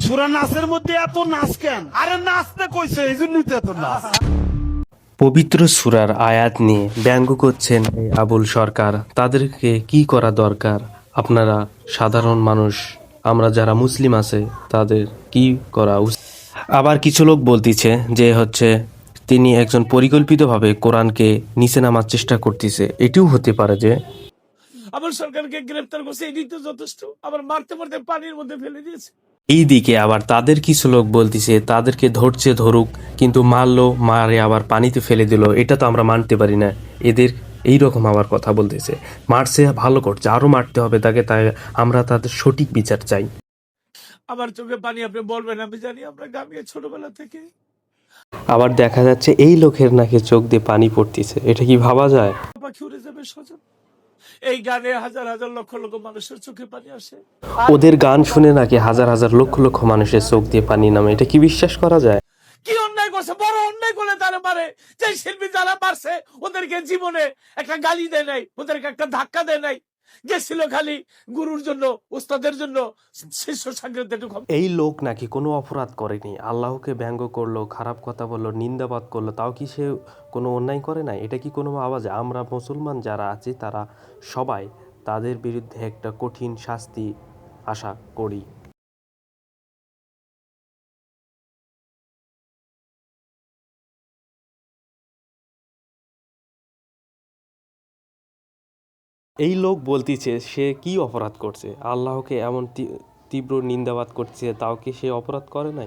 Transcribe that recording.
সূরা নাসের মধ্যে এত নাচ কেন? আরে নাচতে কইছে, এই জন্যই তো এত নাচ। পবিত্র সূরার আয়াত নিয়ে ব্যঙ্গ করছেন এই আবুল সরকার। তাদেরকে কি করা দরকার? আপনারা সাধারণ মানুষ, আমরা যারা মুসলিম আছে তাদের কি করা উচিত? আবার কিছু লোক বলতিছে যে তিনি একজন পরিকল্পিতভাবে কোরআনকে নিচে নামার চেষ্টা করতেছে। এটিও হতে পারে যে আবার সরকারকে গ্রেফতার করছে, এটাই তো যথেষ্ট। আবার মারতে মারতে পানির মধ্যে ফেলে দিয়েছে। এই দিকে আবার তাদের কিছু লোক বলতিছে তাদেরকে ধরছে ধরুক, কিন্তু মারলো, মারে আবার পানিতে ফেলে দিল, এটা তো আমরা মানতে পারি না। এদের এই রকম আবার কথা বলতেছে। মারছে, ভালো করছে, আরো মারতে হবে তাকে, তাই আমরা তাদের সঠিক বিচার চাই। আমার চোখে পানি, আপনি বলবেন, আমি জানি আমরা গামিয়ে ছোটবেলা থেকে। আবার দেখা যাচ্ছে এই লোকের নাকি চোখ দিয়ে পানি পড়তেছে, এটা কি ভাবা যায়? পাখি উড়ে যাবে সজল। এই গানে হাজার হাজার লক্ষ লক্ষ মানুষের চোখে পানি আসে। ওদের গান শুনে নাকি হাজার হাজার লক্ষ লক্ষ মানুষের চোখ দিয়ে পানি নামে, এটা কি বিশ্বাস করা যায়? কি অন্যায় করছে, বড় অন্যায় করলে তারা মারে। যে শিল্পী যারা মারছে ওদেরকে জীবনে একটা গালি দেয় নাই, ওদেরকে একটা ধাক্কা দেয় নাই। গেছিল খালি গুরুর জন্য, উস্তাদের জন্য, শিষ্য সাগরদের। এই লোক নাকি কোনো অপরাধ করেনি, আল্লাহকে ব্যঙ্গ করলো, খারাপ কথা বললো, নিন্দাবাদ করলো, তাও কি সে কোনো অন্যায় করে না? এটা কি কোনো আওয়াজ? আমরা মুসলমান যারা আছি তারা সবাই তাদের বিরুদ্ধে একটা কঠিন শাস্তি আশা করি। এই লোক বলতিছে সে কি অপরাধ করছে, আল্লাহকে এমন তীব্র নিন্দাবাদ করছে, তাও কি সে অপরাধ করে নাই?